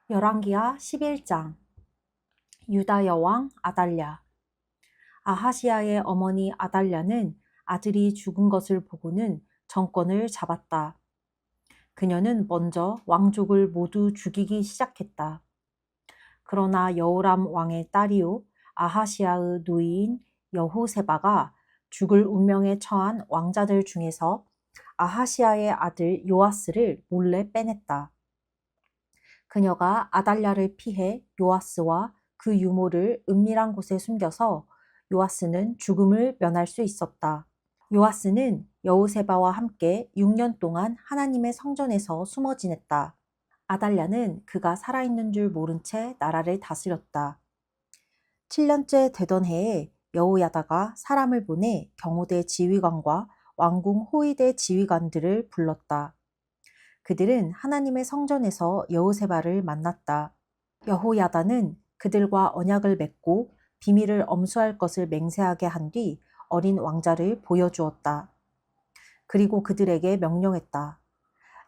열왕기하 11장 유다 여왕 아달랴. 아하시아의 어머니 아달랴는 아들이 죽은 것을 보고는 정권을 잡았다. 그녀는 먼저 왕족을 모두 죽이기 시작했다. 그러나 여호람 왕의 딸이요 아하시아의 누이인 여호세바가 죽을 운명에 처한 왕자들 중에서 아하시아의 아들 요아스를 몰래 빼냈다. 그녀가 아달랴를 피해 요아스와 그 유모를 은밀한 곳에 숨겨서 요아스는 죽음을 면할 수 있었다. 요아스는 여호세바와 함께 6년 동안 하나님의 성전에서 숨어 지냈다. 아달랴는 그가 살아있는 줄 모른 채 나라를 다스렸다. 7년째 되던 해에 여호야다가 사람을 보내 경호대 지휘관과 왕궁 호위대 지휘관들을 불렀다. 그들은 하나님의 성전에서 여호세바를 만났다. 여호야다는 그들과 언약을 맺고 비밀을 엄수할 것을 맹세하게 한 뒤 어린 왕자를 보여주었다. 그리고 그들에게 명령했다.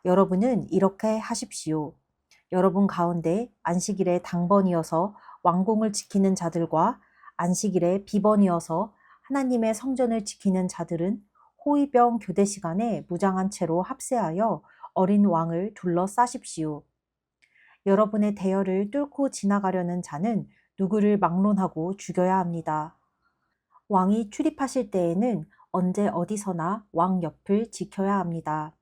여러분은 이렇게 하십시오. 여러분 가운데 안식일에 당번이어서 왕궁을 지키는 자들과 안식일에 비번이어서 하나님의 성전을 지키는 자들은 호위병 교대 시간에 무장한 채로 합세하여 어린 왕을 둘러싸십시오. 여러분의 대열을 뚫고 지나가려는 자는 누구를 막론하고 죽여야 합니다. 왕이 출입하실 때에는 언제 어디서나 왕 옆을 지켜야 합니다.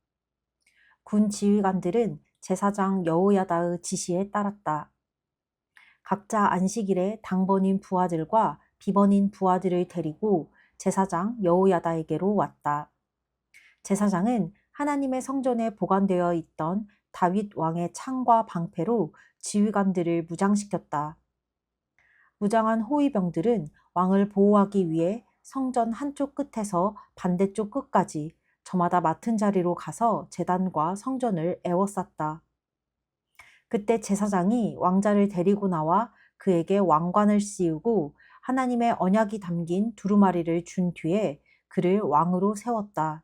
군 지휘관들은 제사장 여호야다의 지시에 따랐다. 각자 안식일에 당번인 부하들과 비번인 부하들을 데리고 제사장 여호야다에게로 왔다. 제사장은 하나님의 성전에 보관되어 있던 다윗 왕의 창과 방패로 지휘관들을 무장시켰다. 무장한 호위병들은 왕을 보호하기 위해 성전 한쪽 끝에서 반대쪽 끝까지 저마다 맡은 자리로 가서 제단과 성전을 에워쌌다. 그때 제사장이 왕자를 데리고 나와 그에게 왕관을 씌우고 하나님의 언약이 담긴 두루마리를 준 뒤에 그를 왕으로 세웠다.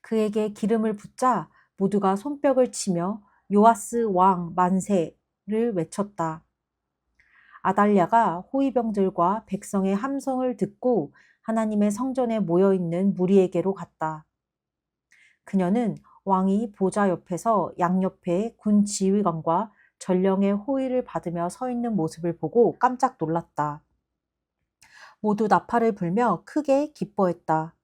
그에게 기름을 붓자 모두가 손뼉을 치며 요아스 왕 만세를 외쳤다. 아달랴가 호위병들과 백성의 함성을 듣고 하나님의 성전에 모여있는 무리에게로 갔다. 그녀는 왕이 보좌 옆에서 양옆에 군 지휘관과 전령의 호위를 받으며 서 있는 모습을 보고 깜짝 놀랐다. 모두 나팔을 불며 크게 기뻐했다.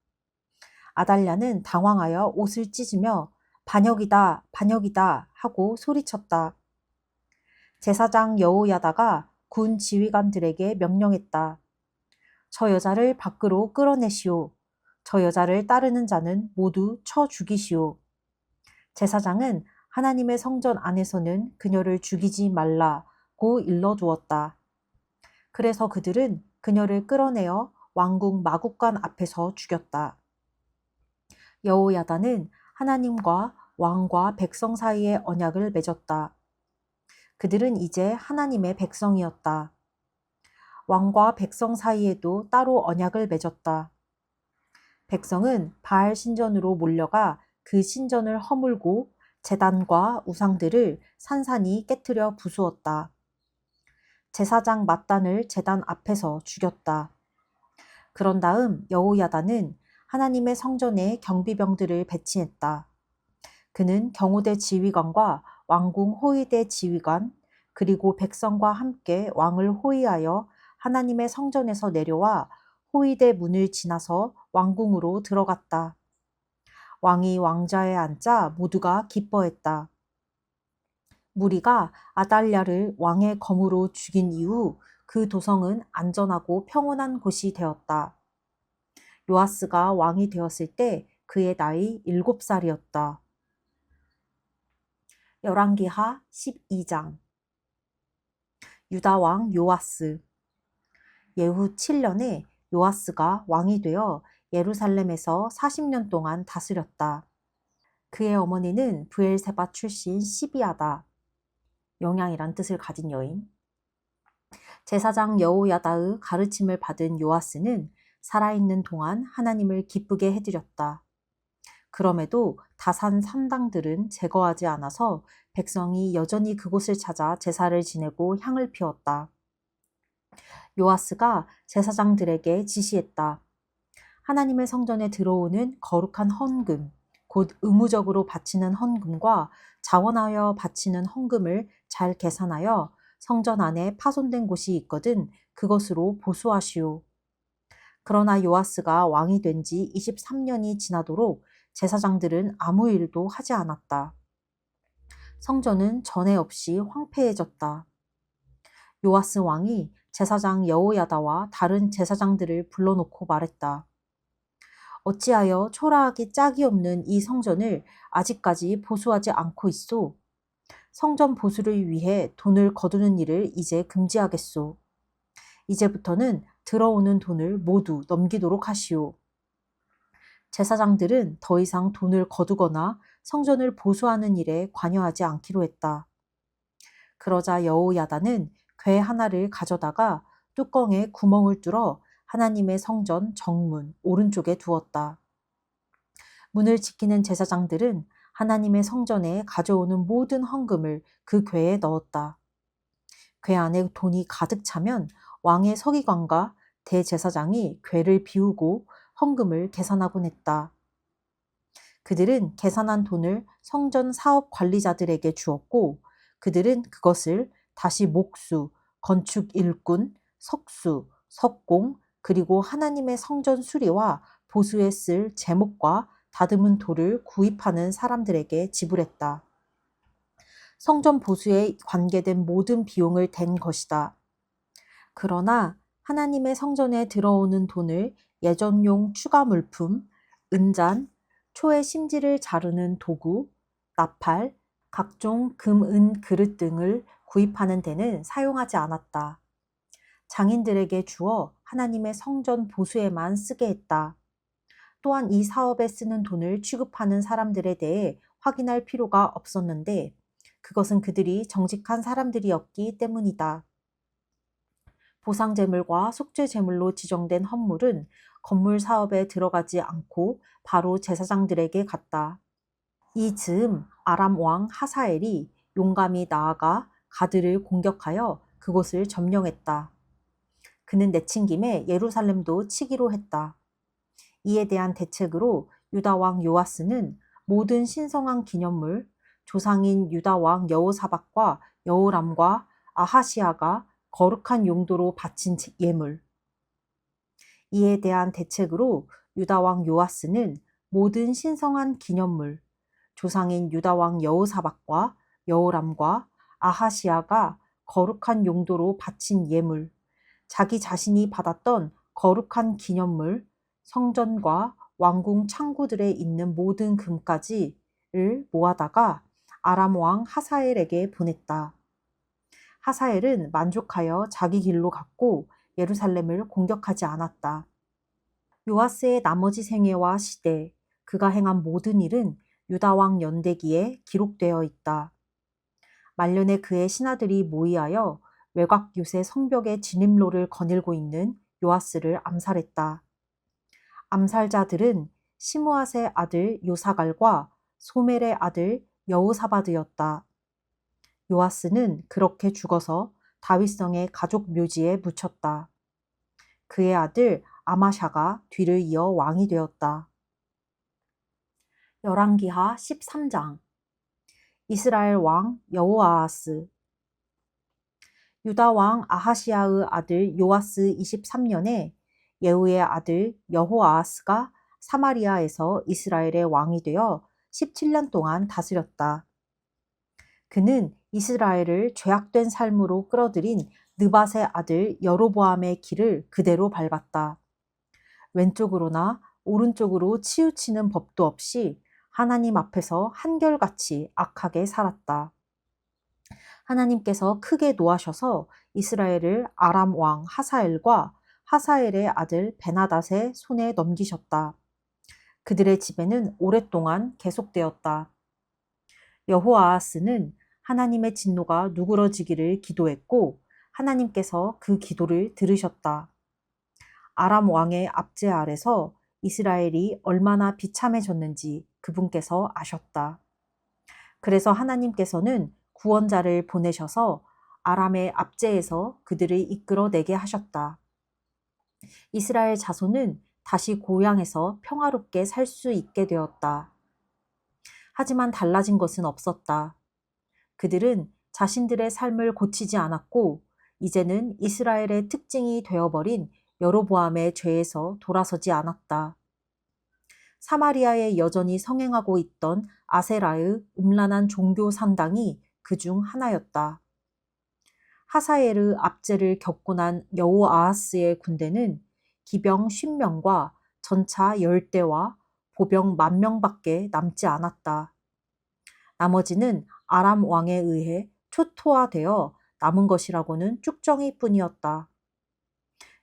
아달랴는 당황하여 옷을 찢으며 반역이다, 반역이다 하고 소리쳤다. 제사장 여호야다가 군 지휘관들에게 명령했다. 저 여자를 밖으로 끌어내시오. 저 여자를 따르는 자는 모두 쳐 죽이시오. 제사장은 하나님의 성전 안에서는 그녀를 죽이지 말라고 일러두었다. 그래서 그들은 그녀를 끌어내어 왕궁 마국간 앞에서 죽였다. 여호야다는 하나님과 왕과 백성 사이의 언약을 맺었다. 그들은 이제 하나님의 백성이었다. 왕과 백성 사이에도 따로 언약을 맺었다. 백성은 바알 신전으로 몰려가 그 신전을 허물고 제단과 우상들을 산산이 깨트려 부수었다. 제사장 mat단을 제단 앞에서 죽였다. 그런 다음 여호야다는 하나님의 성전에 경비병들을 배치했다. 그는 경호대 지휘관과 왕궁 호위대 지휘관 그리고 백성과 함께 왕을 호위하여 하나님의 성전에서 내려와 호위대 문을 지나서 왕궁으로 들어갔다. 왕이 왕좌에 앉자 모두가 기뻐했다. 무리가 아달랴를 왕의 검으로 죽인 이후 그 도성은 안전하고 평온한 곳이 되었다. 요아스가 왕이 되었을 때 그의 나이 7살이었다. 열왕기하 12장 유다 왕 요아스. 예후 7년에 요아스가 왕이 되어 예루살렘에서 40년 동안 다스렸다. 그의 어머니는 브엘세바 출신 시비아다. 영양이란 뜻을 가진 여인. 제사장 여호야다의 가르침을 받은 요아스는 살아있는 동안 하나님을 기쁘게 해드렸다. 그럼에도 다산 산당들은 제거하지 않아서 백성이 여전히 그곳을 찾아 제사를 지내고 향을 피웠다. 요아스가 제사장들에게 지시했다. 하나님의 성전에 들어오는 거룩한 헌금, 곧 의무적으로 바치는 헌금과 자원하여 바치는 헌금을 잘 계산하여 성전 안에 파손된 곳이 있거든 그것으로 보수하시오. 그러나 요아스가 왕이 된 지 23년이 지나도록 제사장들은 아무 일도 하지 않았다. 성전은 전에 없이 황폐해졌다. 요아스 왕이 제사장 여호야다와 다른 제사장들을 불러놓고 말했다. 어찌하여 초라하기 짝이 없는 이 성전을 아직까지 보수하지 않고 있소? 성전 보수를 위해 돈을 거두는 일을 이제 금지하겠소. 이제부터는 들어오는 돈을 모두 넘기도록 하시오. 제사장들은 더 이상 돈을 거두거나 성전을 보수하는 일에 관여하지 않기로 했다. 그러자 여호야다는 괴 하나를 가져다가 뚜껑에 구멍을 뚫어 하나님의 성전 정문 오른쪽에 두었다. 문을 지키는 제사장들은 하나님의 성전에 가져오는 모든 헌금을 그 궤에 넣었다. 궤 안에 돈이 가득 차면 왕의 서기관과 대제사장이 궤를 비우고 헌금을 계산하곤 했다. 그들은 계산한 돈을 성전 사업 관리자들에게 주었고 그들은 그것을 다시 목수, 건축 일꾼, 석수, 석공, 그리고 하나님의 성전 수리와 보수에 쓸 제목과 다듬은 돌을 구입하는 사람들에게 지불했다. 성전 보수에 관계된 모든 비용을 댄 것이다. 그러나 하나님의 성전에 들어오는 돈을 예전용 추가 물품, 은잔, 초의 심지를 자르는 도구, 나팔, 각종 금, 은 그릇 등을 구입하는 데는 사용하지 않았다. 장인들에게 주어 하나님의 성전 보수에만 쓰게 했다. 또한 이 사업에 쓰는 돈을 취급하는 사람들에 대해 확인할 필요가 없었는데 그것은 그들이 정직한 사람들이었기 때문이다. 보상제물과 속죄제물로 지정된 헌물은 건물 사업에 들어가지 않고 바로 제사장들에게 갔다. 이 즈음 아람 왕 하사엘이 용감히 나아가 가드를 공격하여 그곳을 점령했다. 그는 내친 김에 예루살렘도 치기로 했다. 이에 대한 대책으로 유다 왕 요아스는 모든 신성한 기념물, 조상인 유다 왕 여호사밧과 여호람과 아하시아가 거룩한 용도로 바친 예물. 이에 대한 대책으로 유다 왕 요아스는 모든 신성한 기념물, 조상인 유다 왕 여호사밧과 여호람과 아하시아가 거룩한 용도로 바친 예물, 자기 자신이 받았던 거룩한 기념물, 성전과 왕궁 창구들에 있는 모든 금까지를 모아다가 아람 왕 하사엘에게 보냈다. 하사엘은 만족하여 자기 길로 갔고 예루살렘을 공격하지 않았다. 요아스의 나머지 생애와 시대, 그가 행한 모든 일은 유다 왕 연대기에 기록되어 있다. 말년에 그의 신하들이 모의하여 외곽 요새 성벽의 진입로를 거닐고 있는 요아스를 암살했다. 암살자들은 시므앗의 아들 요사갈과 소멜의 아들 여호사밧이었다. 요아스는 그렇게 죽어서 다윗성의 가족 묘지에 묻혔다. 그의 아들 아마샤가 뒤를 이어 왕이 되었다. 열왕기하 13장 이스라엘 왕 여호아하스 유다 왕 아하시아의 아들 요아스 23년에 예후의 아들 여호아하스가 사마리아에서 이스라엘의 왕이 되어 17년 동안 다스렸다. 그는 이스라엘을 죄악된 삶으로 끌어들인 느밧의 아들 여로보암의 길을 그대로 밟았다. 왼쪽으로나 오른쪽으로 치우치는 법도 없이 하나님 앞에서 한결같이 악하게 살았다. 하나님께서 크게 노하셔서 이스라엘을 아람 왕 하사엘과 하사엘의 아들 베나닷의 손에 넘기셨다. 그들의 지배는 오랫동안 계속되었다. 여호아하스는 하나님의 진노가 누그러지기를 기도했고 하나님께서 그 기도를 들으셨다. 아람 왕의 압제 아래서 이스라엘이 얼마나 비참해졌는지 그분께서 아셨다. 그래서 하나님께서는 구원자를 보내셔서 아람의 압제에서 그들을 이끌어내게 하셨다. 이스라엘 자손은 다시 고향에서 평화롭게 살 수 있게 되었다. 하지만 달라진 것은 없었다. 그들은 자신들의 삶을 고치지 않았고 이제는 이스라엘의 특징이 되어버린 여로보암의 죄에서 돌아서지 않았다. 사마리아에 여전히 성행하고 있던 아세라의 음란한 종교 산당이 그중 하나였다. 하사엘의 압제를 겪고 난 여호아하스의 군대는 기병 50명과 전차 10대와 보병 10,000명밖에 남지 않았다. 나머지는 아람 왕에 의해 초토화되어 남은 것이라고는 쭉정이뿐이었다.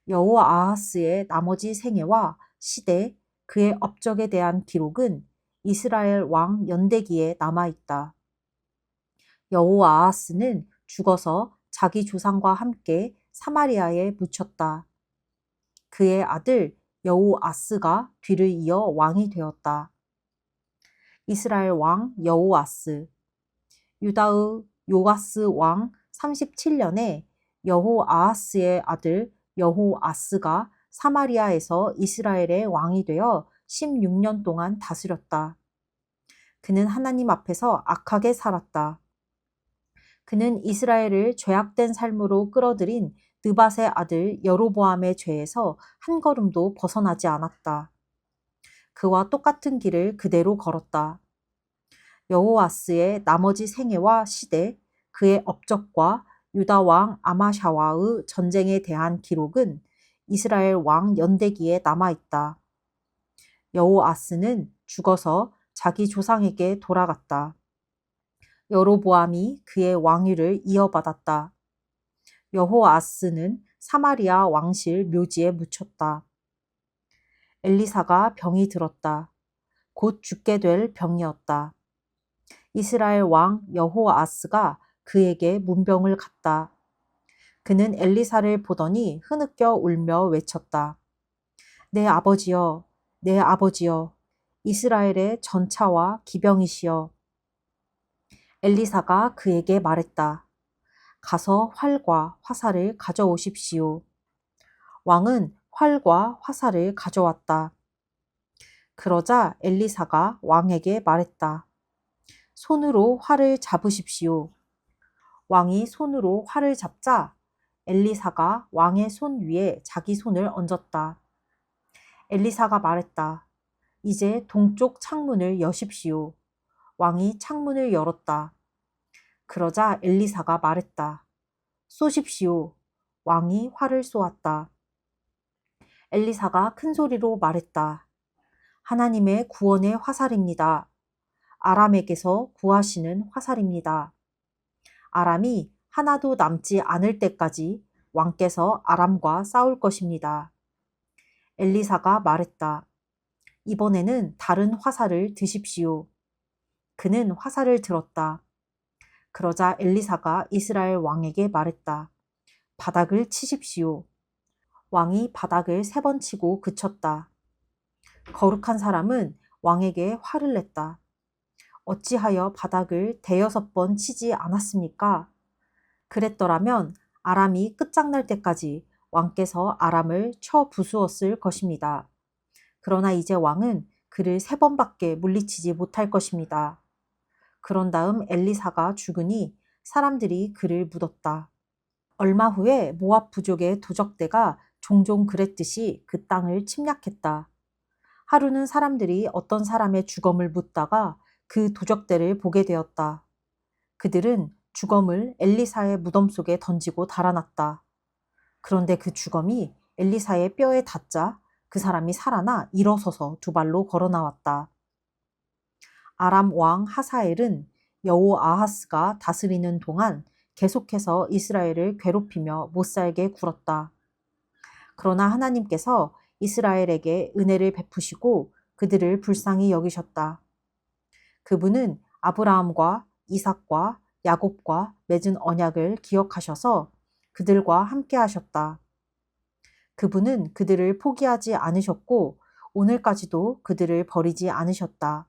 여호아하스의 나머지 생애와 시대, 그의 업적에 대한 기록은 이스라엘 왕 연대기에 남아있다. 여호아하스는 죽어서 자기 조상과 함께 사마리아에 묻혔다. 그의 아들 여호아스가 뒤를 이어 왕이 되었다. 이스라엘 왕 여호아스, 유다의 요아스 왕 37년에 여호아하스의 아들 여호아스가 사마리아에서 이스라엘의 왕이 되어 16년 동안 다스렸다. 그는 하나님 앞에서 악하게 살았다. 그는 이스라엘을 죄악된 삶으로 끌어들인 느밧의 아들 여로보암의 죄에서 한 걸음도 벗어나지 않았다. 그와 똑같은 길을 그대로 걸었다. 여호아스의 나머지 생애와 시대, 그의 업적과 유다 왕 아마샤와의 전쟁에 대한 기록은 이스라엘 왕 연대기에 남아있다. 여호아스는 죽어서 자기 조상에게 돌아갔다. 여로보암이 그의 왕위를 이어받았다. 여호아스는 사마리아 왕실 묘지에 묻혔다. 엘리사가 병이 들었다. 곧 죽게 될 병이었다. 이스라엘 왕 여호아스가 그에게 문병을 갔다. 그는 엘리사를 보더니 흐느껴 울며 외쳤다. 내 아버지여, 내 아버지여, 이스라엘의 전차와 기병이시여. 엘리사가 그에게 말했다. 가서 활과 화살을 가져오십시오. 왕은 활과 화살을 가져왔다. 그러자 엘리사가 왕에게 말했다. 손으로 활을 잡으십시오. 왕이 손으로 활을 잡자 엘리사가 왕의 손 위에 자기 손을 얹었다. 엘리사가 말했다. 이제 동쪽 창문을 여십시오. 왕이 창문을 열었다. 그러자 엘리사가 말했다. 쏘십시오. 왕이 활을 쏘았다. 엘리사가 큰 소리로 말했다. 하나님의 구원의 화살입니다. 아람에게서 구하시는 화살입니다. 아람이 하나도 남지 않을 때까지 왕께서 아람과 싸울 것입니다. 엘리사가 말했다. 이번에는 다른 화살을 드십시오. 그는 화살을 들었다. 그러자 엘리사가 이스라엘 왕에게 말했다. 바닥을 치십시오. 왕이 바닥을 3번 치고 그쳤다. 거룩한 사람은 왕에게 화를 냈다. 어찌하여 바닥을 5번 치지 않았습니까? 그랬더라면 아람이 끝장날 때까지 왕께서 아람을 쳐 부수었을 것입니다. 그러나 이제 왕은 그를 3번밖에 물리치지 못할 것입니다. 그런 다음 엘리사가 죽으니 사람들이 그를 묻었다. 얼마 후에 모압 부족의 도적대가 종종 그랬듯이 그 땅을 침략했다. 하루는 사람들이 어떤 사람의 주검을 묻다가 그 도적대를 보게 되었다. 그들은 주검을 엘리사의 무덤 속에 던지고 달아났다. 그런데 그 주검이 엘리사의 뼈에 닿자 그 사람이 살아나 일어서서 2발로 걸어 나왔다. 아람 왕 하사엘은 여호아하스가 다스리는 동안 계속해서 이스라엘을 괴롭히며 못살게 굴었다. 그러나 하나님께서 이스라엘에게 은혜를 베푸시고 그들을 불쌍히 여기셨다. 그분은 아브라함과 이삭과 야곱과 맺은 언약을 기억하셔서 그들과 함께 하셨다. 그분은 그들을 포기하지 않으셨고 오늘까지도 그들을 버리지 않으셨다.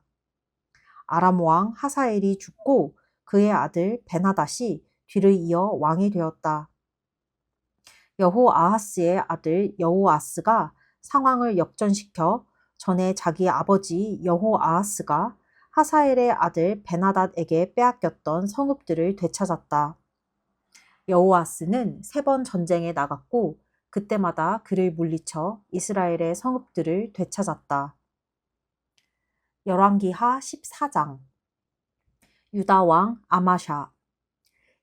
아람 왕 하사엘이 죽고 그의 아들 베나닷이 뒤를 이어 왕이 되었다. 여호아하스의 아들 여호아스가 상황을 역전시켜 전에 자기 아버지 여호아하스가 하사엘의 아들 베나닷에게 빼앗겼던 성읍들을 되찾았다. 여호아스는 3번 전쟁에 나갔고 그때마다 그를 물리쳐 이스라엘의 성읍들을 되찾았다. 열왕기하 14장 유다 왕 아마샤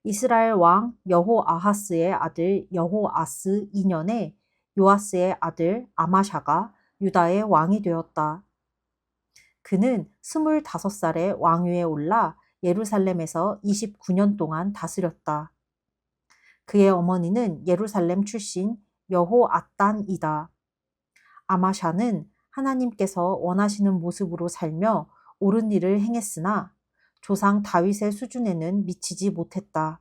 이스라엘 왕 여호아하스의 아들 여호아스 2년에 요아스의 아들 아마샤가 유다의 왕이 되었다. 그는 25살에 왕위에 올라 예루살렘에서 29년 동안 다스렸다. 그의 어머니는 예루살렘 출신 여호앗단이다. 아마샤는 하나님께서 원하시는 모습으로 살며 옳은 일을 행했으나 조상 다윗의 수준에는 미치지 못했다.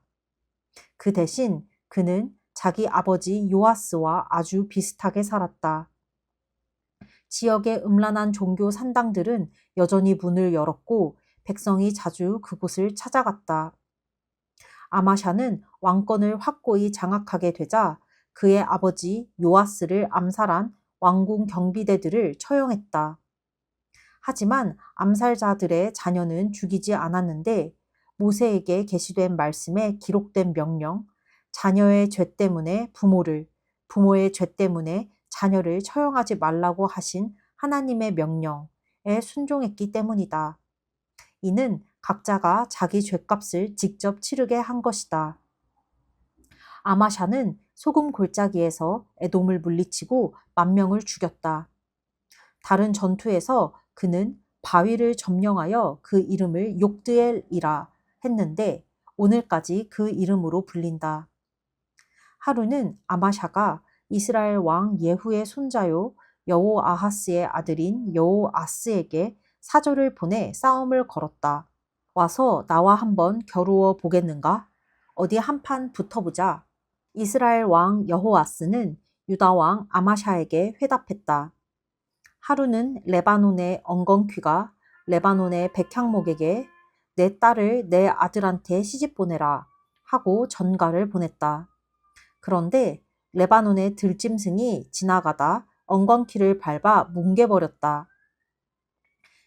그 대신 그는 자기 아버지 요아스와 아주 비슷하게 살았다. 지역의 음란한 종교 산당들은 여전히 문을 열었고 백성이 자주 그곳을 찾아갔다. 아마샤는 왕권을 확고히 장악하게 되자 그의 아버지 요아스를 암살한 왕궁 경비대들을 처형했다. 하지만 암살자들의 자녀는 죽이지 않았는데 모세에게 계시된 말씀에 기록된 명령, 자녀의 죄 때문에 부모를, 부모의 죄 때문에 자녀를 처형하지 말라고 하신 하나님의 명령에 순종했기 때문이다. 이는 각자가 자기 죄값을 직접 치르게 한 것이다. 아마샤는 소금 골짜기에서 에돔을 물리치고 10,000명을 죽였다. 다른 전투에서 그는 바위를 점령하여 그 이름을 욕드엘이라 했는데 오늘까지 그 이름으로 불린다. 하루는 아마샤가 이스라엘 왕 예후의 손자요 여호아하스의 아들인 여호아스에게 사절을 보내 싸움을 걸었다. 와서 나와 한번 겨루어 보겠는가? 어디 한판 붙어보자. 이스라엘 왕 여호아스는 유다 왕 아마샤에게 회답했다. 하루는 레바논의 엉겅퀴가 레바논의 백향목에게 내 딸을 내 아들한테 시집 보내라 하고 전가를 보냈다. 그런데 레바논의 들짐승이 지나가다 엉겅퀴를 밟아 뭉개버렸다.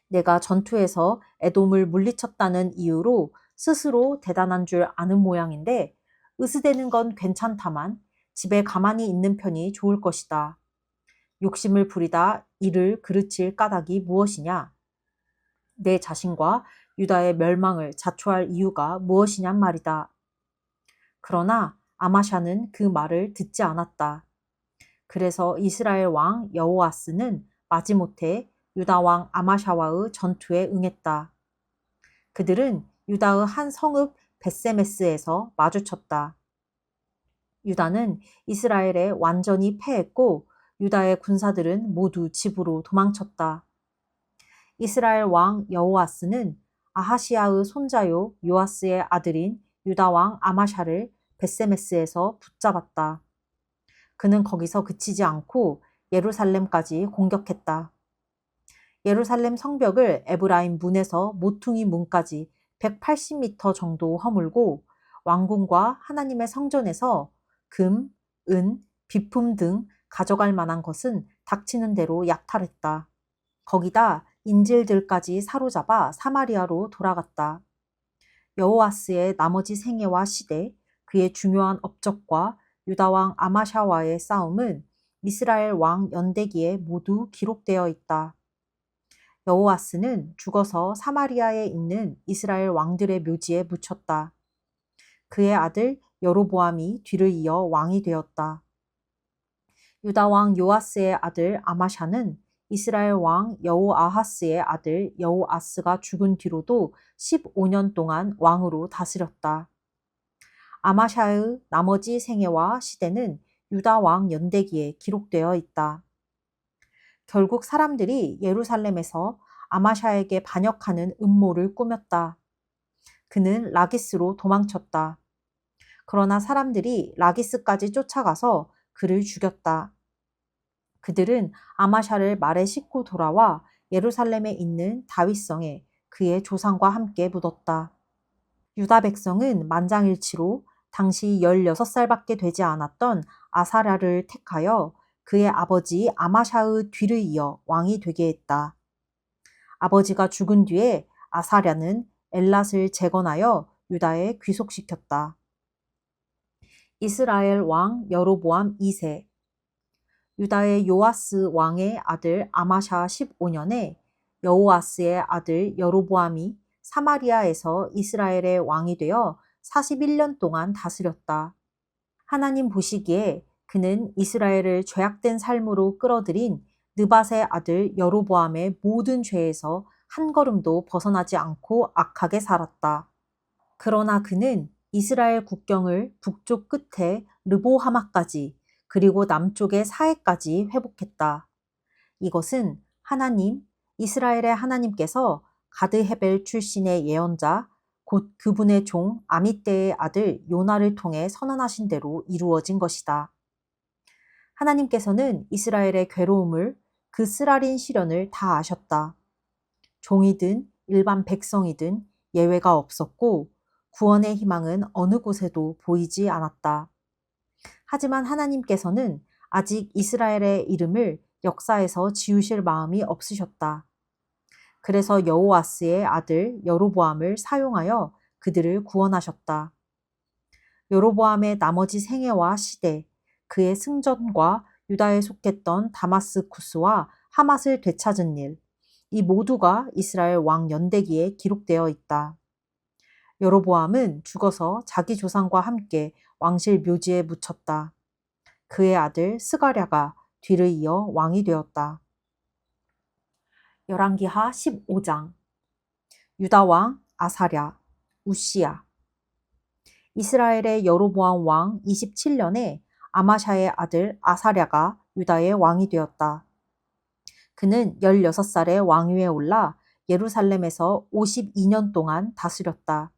내가 전투에서 에돔을 물리쳤다는 이유로 스스로 대단한 줄 아는 모양인데 으스대는 건 괜찮다만 집에 가만히 있는 편이 좋을 것이다. 욕심을 부리다 이를 그르칠 까닭이 무엇이냐? 내 자신과 유다의 멸망을 자초할 이유가 무엇이냔 말이다. 그러나 아마샤는 그 말을 듣지 않았다. 그래서 이스라엘 왕 여호아스는 마지못해 유다 왕 아마샤와의 전투에 응했다. 그들은 유다의 한 성읍 벳세메스에서 마주쳤다. 유다는 이스라엘에 완전히 패했고 유다의 군사들은 모두 집으로 도망쳤다. 이스라엘 왕 여호아스는 아하시아의 손자요 요아스의 아들인 유다 왕 아마샤를 벳세메스에서 붙잡았다. 그는 거기서 그치지 않고 예루살렘까지 공격했다. 예루살렘 성벽을 에브라임 문에서 모퉁이 문까지 180m 정도 허물고 왕궁과 하나님의 성전에서 금, 은, 비품 등 가져갈 만한 것은 닥치는 대로 약탈했다. 거기다 인질들까지 사로잡아 사마리아로 돌아갔다. 여호아스의 나머지 생애와 시대, 그의 중요한 업적과 유다 왕 아마샤와의 싸움은 이스라엘 왕 연대기에 모두 기록되어 있다. 여호아스는 죽어서 사마리아에 있는 이스라엘 왕들의 묘지에 묻혔다. 그의 아들 여로보암이 뒤를 이어 왕이 되었다. 유다 왕 요아스의 아들 아마샤는 이스라엘 왕 여호아하스의 아들 여호아스가 죽은 뒤로도 15년 동안 왕으로 다스렸다. 아마샤의 나머지 생애와 시대는 유다 왕 연대기에 기록되어 있다. 결국 사람들이 예루살렘에서 아마샤에게 반역하는 음모를 꾸몄다. 그는 라기스로 도망쳤다. 그러나 사람들이 라기스까지 쫓아가서 그를 죽였다. 그들은 아마샤를 말에 싣고 돌아와 예루살렘에 있는 다윗성에 그의 조상과 함께 묻었다. 유다 백성은 만장일치로 당시 16살밖에 되지 않았던 아사랴를 택하여 그의 아버지 아마샤의 뒤를 이어 왕이 되게 했다. 아버지가 죽은 뒤에 아사랴는 엘랏을 재건하여 유다에 귀속시켰다. 이스라엘 왕 여로보암 2세. 유다의 요아스 왕의 아들 아마샤 15년에 여호아스의 아들 여로보암이 사마리아에서 이스라엘의 왕이 되어 41년 동안 다스렸다. 하나님 보시기에 그는 이스라엘을 죄악된 삶으로 끌어들인 느밧의 아들 여로보암의 모든 죄에서 한 걸음도 벗어나지 않고 악하게 살았다. 그러나 그는 이스라엘 국경을 북쪽 끝에 르보하마까지 그리고 남쪽의 사해까지 회복했다. 이것은 하나님, 이스라엘의 하나님께서 가드헤벨 출신의 예언자, 곧 그분의 종 아미떼의 아들 요나를 통해 선언하신 대로 이루어진 것이다. 하나님께서는 이스라엘의 괴로움을, 그 쓰라린 시련을 다 아셨다. 종이든 일반 백성이든 예외가 없었고 구원의 희망은 어느 곳에도 보이지 않았다. 하지만 하나님께서는 아직 이스라엘의 이름을 역사에서 지우실 마음이 없으셨다. 그래서 여호아스의 아들 여로보암을 사용하여 그들을 구원하셨다. 여로보암의 나머지 생애와 시대, 그의 승전과 유다에 속했던 다마스쿠스와 하맛을 되찾은 일, 이 모두가 이스라엘 왕 연대기에 기록되어 있다. 여로보암은 죽어서 자기 조상과 함께 왕실 묘지에 묻혔다. 그의 아들 스가랴가 뒤를 이어 왕이 되었다. 열왕기하 15장. 유다 왕 아사랴, 우시야. 이스라엘의 여로보암 왕 27년에 아마샤의 아들 아사랴가 유다의 왕이 되었다. 그는 16살에 왕위에 올라 예루살렘에서 52년 동안 다스렸다.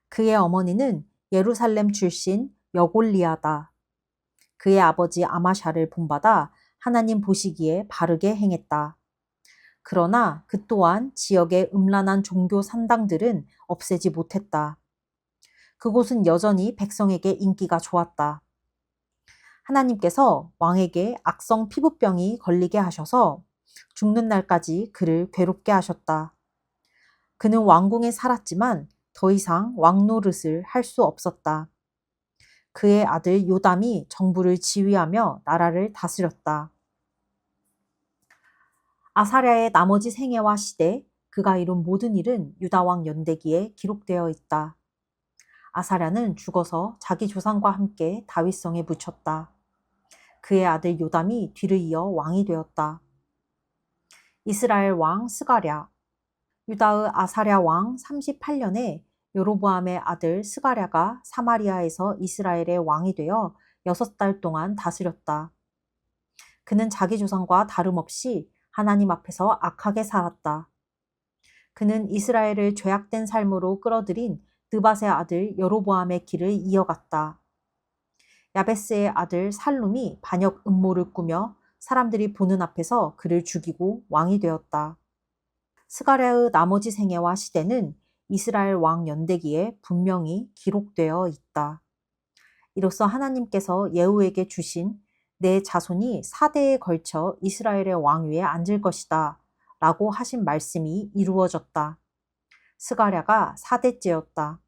그의 어머니는 예루살렘 출신 여골리아다. 그의 아버지 아마샤를 본받아 하나님 보시기에 바르게 행했다. 그러나 그 또한 지역의 음란한 종교 산당들은 없애지 못했다. 그곳은 여전히 백성에게 인기가 좋았다. 하나님께서 왕에게 악성 피부병이 걸리게 하셔서 죽는 날까지 그를 괴롭게 하셨다. 그는 왕궁에 살았지만 더 이상 왕 노릇을 할 수 없었다. 그의 아들 요담이 정부를 지휘하며 나라를 다스렸다. 아사랴의 나머지 생애와 시대, 그가 이룬 모든 일은 유다왕 연대기에 기록되어 있다. 아사랴는 죽어서 자기 조상과 함께 다윗성에 묻혔다. 그의 아들 요담이 뒤를 이어 왕이 되었다. 이스라엘 왕 스가랴. 유다의 아사랴 왕 38년에 여로보암의 아들 스가랴가 사마리아에서 이스라엘의 왕이 되어 6달 동안 다스렸다. 그는 자기 조상과 다름없이 하나님 앞에서 악하게 살았다. 그는 이스라엘을 죄악된 삶으로 끌어들인 느밧의 아들 여로보암의 길을 이어갔다. 야베스의 아들 살룸이 반역 음모를 꾸며 사람들이 보는 앞에서 그를 죽이고 왕이 되었다. 스가랴의 나머지 생애와 시대는 이스라엘 왕 연대기에 분명히 기록되어 있다. 이로써 하나님께서 예후에게 주신 내 자손이 4대에 걸쳐 이스라엘의 왕위에 앉을 것이다 라고 하신 말씀이 이루어졌다. 스가랴가 4대째였다.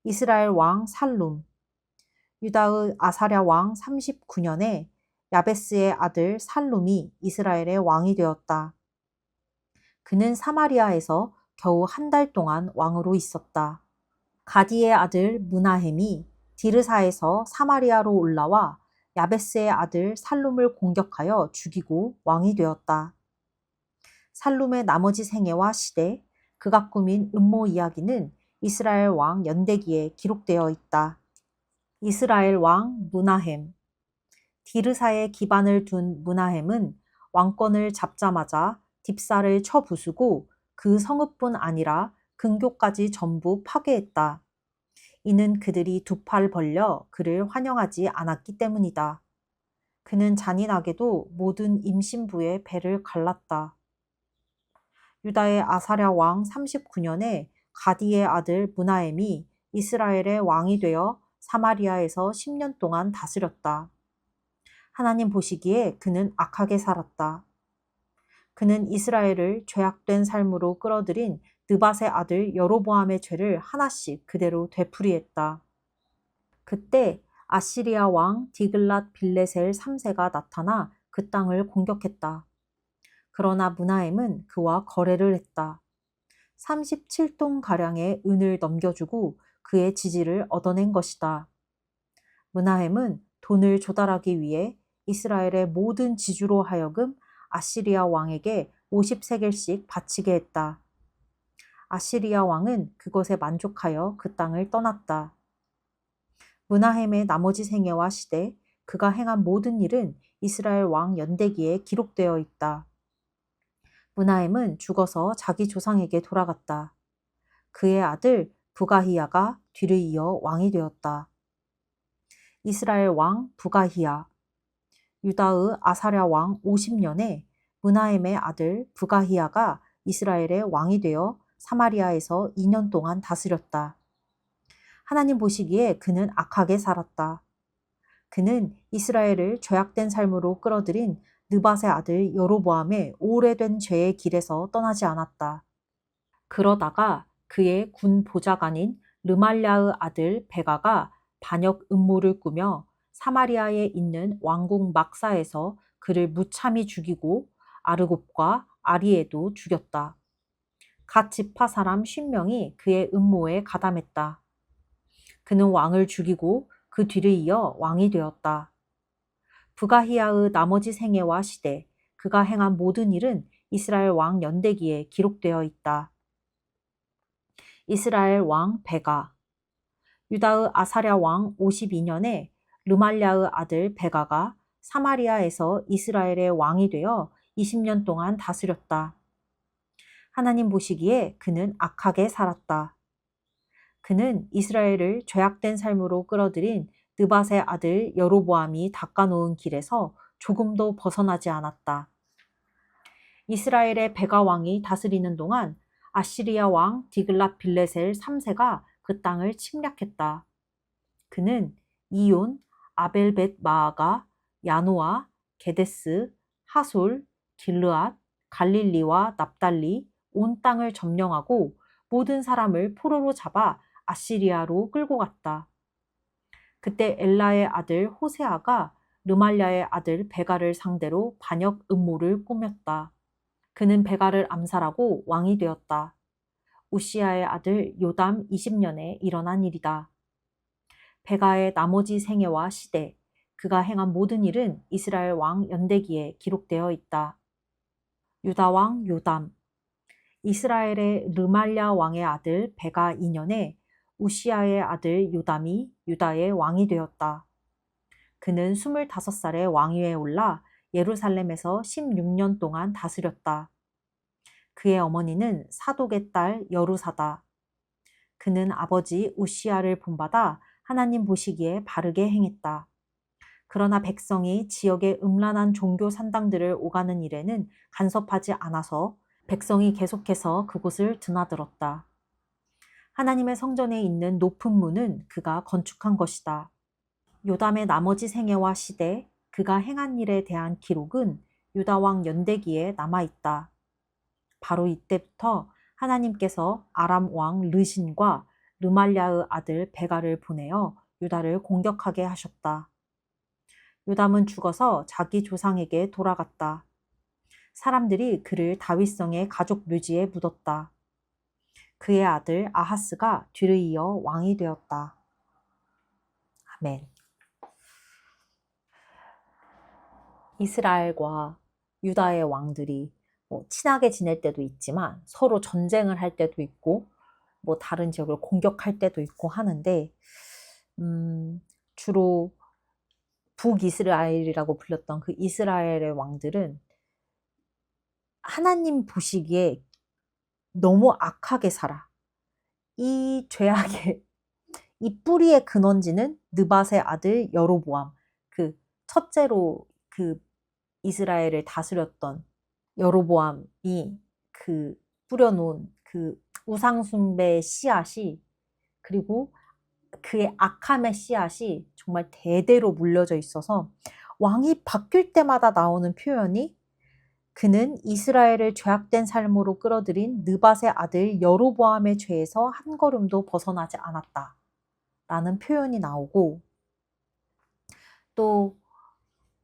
이스라엘 왕 살룸. 유다의 아사랴 왕 39년에 야베스의 아들 살룸이 이스라엘의 왕이 되었다. 그는 사마리아에서 겨우 한 달 동안 왕으로 있었다. 가디의 아들 므나헴이 디르사에서 사마리아로 올라와 야베스의 아들 살룸을 공격하여 죽이고 왕이 되었다. 살룸의 나머지 생애와 시대, 그가 꾸민 음모 이야기는 이스라엘 왕 연대기에 기록되어 있다. 이스라엘 왕 므나헴. 디르사에 기반을 둔 므나헴은 왕권을 잡자마자 딥사를 쳐 부수고 그 성읍뿐 아니라 근교까지 전부 파괴했다. 이는 그들이 두 팔 벌려 그를 환영하지 않았기 때문이다. 그는 잔인하게도 모든 임신부의 배를 갈랐다. 유다의 아사랴 왕 39년에 가디의 아들 므나헴이 이스라엘의 왕이 되어 사마리아에서 10년 동안 다스렸다. 하나님 보시기에 그는 악하게 살았다. 그는 이스라엘을 죄악된 삶으로 끌어들인 느밧의 아들 여로보암의 죄를 하나씩 그대로 되풀이했다. 그때 아시리아 왕 디글랏 빌레셀 3세가 나타나 그 땅을 공격했다. 그러나 므나헴은 그와 거래를 했다. 37돈 가량의 은을 넘겨주고 그의 지지를 얻어낸 것이다. 므나헴은 돈을 조달하기 위해 이스라엘의 모든 지주로 하여금 아시리아 왕에게 50세겔씩 바치게 했다. 아시리아 왕은 그것에 만족하여 그 땅을 떠났다. 므나헴의 나머지 생애와 시대, 그가 행한 모든 일은 이스라엘 왕 연대기에 기록되어 있다. 므나헴은 죽어서 자기 조상에게 돌아갔다. 그의 아들 부가히야가 뒤를 이어 왕이 되었다. 이스라엘 왕 부가히야. 유다의 아사랴 왕 50년에 므나헴의 아들 부가히야가 이스라엘의 왕이 되어 사마리아에서 2년 동안 다스렸다. 하나님 보시기에 그는 악하게 살았다. 그는 이스라엘을 죄악된 삶으로 끌어들인 느밧의 아들 여로보암의 오래된 죄의 길에서 떠나지 않았다. 그러다가 그의 군 보좌관인 르말랴의 아들 베가가 반역 음모를 꾸며 사마리아에 있는 왕궁 막사에서 그를 무참히 죽이고 아르곱과 아리에도 죽였다. 갓 지파 사람 50명이 그의 음모에 가담했다. 그는 왕을 죽이고 그 뒤를 이어 왕이 되었다. 부가히야의 나머지 생애와 시대, 그가 행한 모든 일은 이스라엘 왕 연대기에 기록되어 있다. 이스라엘 왕 베가. 유다의 아사랴 왕 52년에 르말랴의 아들 베가가 사마리아에서 이스라엘의 왕이 되어 20년 동안 다스렸다. 하나님 보시기에 그는 악하게 살았다. 그는 이스라엘을 죄악된 삶으로 끌어들인 느밧의 아들 여로보암이 닦아놓은 길에서 조금도 벗어나지 않았다. 이스라엘의 베가 왕이 다스리는 동안 아시리아 왕 디글랏 빌레셀 3세가 그 땅을 침략했다. 그는 이온, 아벨벳 마아가, 야노아, 게데스, 하솔, 길르앗, 갈릴리와 납달리 온 땅을 점령하고 모든 사람을 포로로 잡아 아시리아로 끌고 갔다. 그때 엘라의 아들 호세아가 르말랴의 아들 베가를 상대로 반역 음모를 꾸몄다. 그는 베가를 암살하고 왕이 되었다. 우시야의 아들 요담 20년에 일어난 일이다. 베가의 나머지 생애와 시대, 그가 행한 모든 일은 이스라엘 왕 연대기에 기록되어 있다. 유다 왕 요담. 이스라엘의 르말랴 왕의 아들 베가 2년에 우시야의 아들 요담이 유다의 왕이 되었다. 그는 25살에 왕위에 올라 예루살렘에서 16년 동안 다스렸다. 그의 어머니는 사독의 딸 여루사다. 그는 아버지 우시야를 본받아 하나님 보시기에 바르게 행했다. 그러나 백성이 지역의 음란한 종교 산당들을 오가는 일에는 간섭하지 않아서 백성이 계속해서 그곳을 드나들었다. 하나님의 성전에 있는 높은 문은 그가 건축한 것이다. 요담의 나머지 생애와 시대, 그가 행한 일에 대한 기록은 유다왕 연대기에 남아있다. 바로 이때부터 하나님께서 아람 왕 르신과 르말랴의 아들 베가를 보내어 유다를 공격하게 하셨다. 요담은 죽어서 자기 조상에게 돌아갔다. 사람들이 그를 다윗성의 가족 묘지에 묻었다. 그의 아들 아하스가 뒤를 이어 왕이 되었다. 아멘. 이스라엘과 유다의 왕들이 친하게 지낼 때도 있지만 서로 전쟁을 할 때도 있고 다른 지역을 공격할 때도 있고 하는데 주로 북이스라엘이라고 불렸던 그 이스라엘의 왕들은 하나님 보시기에 너무 악하게 살아. 이 죄악의 이 뿌리의 근원지는 느밧의 아들 여로보암, 그 첫째로 그 이스라엘을 다스렸던 여로보암이 그 뿌려놓은 그 우상숭배의 씨앗이, 그리고 그의 악함의 씨앗이 정말 대대로 물려져 있어서 왕이 바뀔 때마다 나오는 표현이 그는 이스라엘을 죄악된 삶으로 끌어들인 느밧의 아들 여로보암의 죄에서 한 걸음도 벗어나지 않았다 라는 표현이 나오고, 또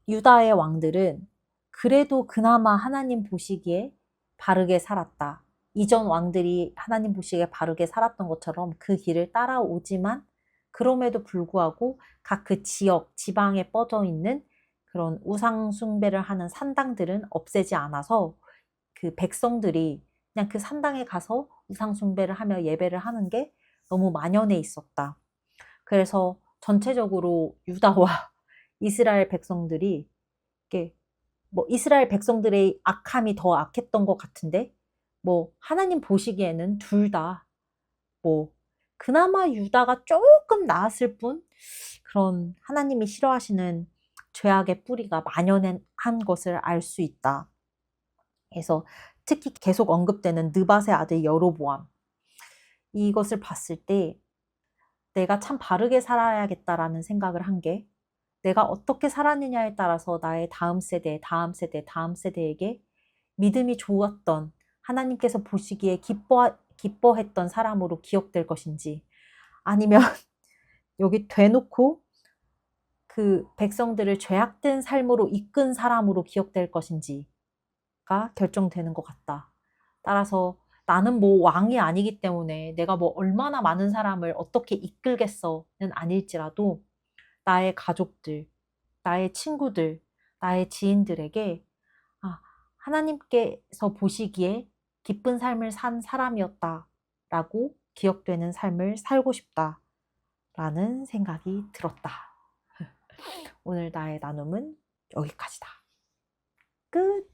유다의 왕들은 그래도 그나마 하나님 보시기에 바르게 살았다. 이전 왕들이 하나님 보시기에 바르게 살았던 것처럼 그 길을 따라오지만 그럼에도 불구하고 각 그 지역, 지방에 뻗어 있는 그런 우상 숭배를 하는 산당들은 없애지 않아서 그 백성들이 그냥 그 산당에 가서 우상 숭배를 하며 예배를 하는 게 너무 만연해 있었다. 그래서 전체적으로 유다와 이스라엘 백성들이 이게 뭐 이스라엘 백성들의 악함이 더 악했던 것 같은데, 뭐 하나님 보시기에는 둘 다 뭐 그나마 유다가 조금 나았을 뿐, 그런 하나님이 싫어하시는 죄악의 뿌리가 만연한 것을 알 수 있다. 그래서 특히 계속 언급되는 느밧의 아들 여로보암, 이것을 봤을 때 내가 참 바르게 살아야겠다라는 생각을 한 게, 내가 어떻게 살았느냐에 따라서 나의 다음 세대, 다음 세대, 다음 세대에게 믿음이 좋았던, 하나님께서 보시기에 기뻐했던 사람으로 기억될 것인지, 아니면 여기 대놓고 그 백성들을 죄악된 삶으로 이끈 사람으로 기억될 것인지가 결정되는 것 같다. 따라서 나는 뭐 왕이 아니기 때문에 내가 뭐 얼마나 많은 사람을 어떻게 이끌겠어는 아닐지라도 나의 가족들, 나의 친구들, 나의 지인들에게 하나님께서 보시기에 기쁜 삶을 산 사람이었다라고 기억되는 삶을 살고 싶다라는 생각이 들었다. 오늘 나의 나눔은 여기까지다. 끝!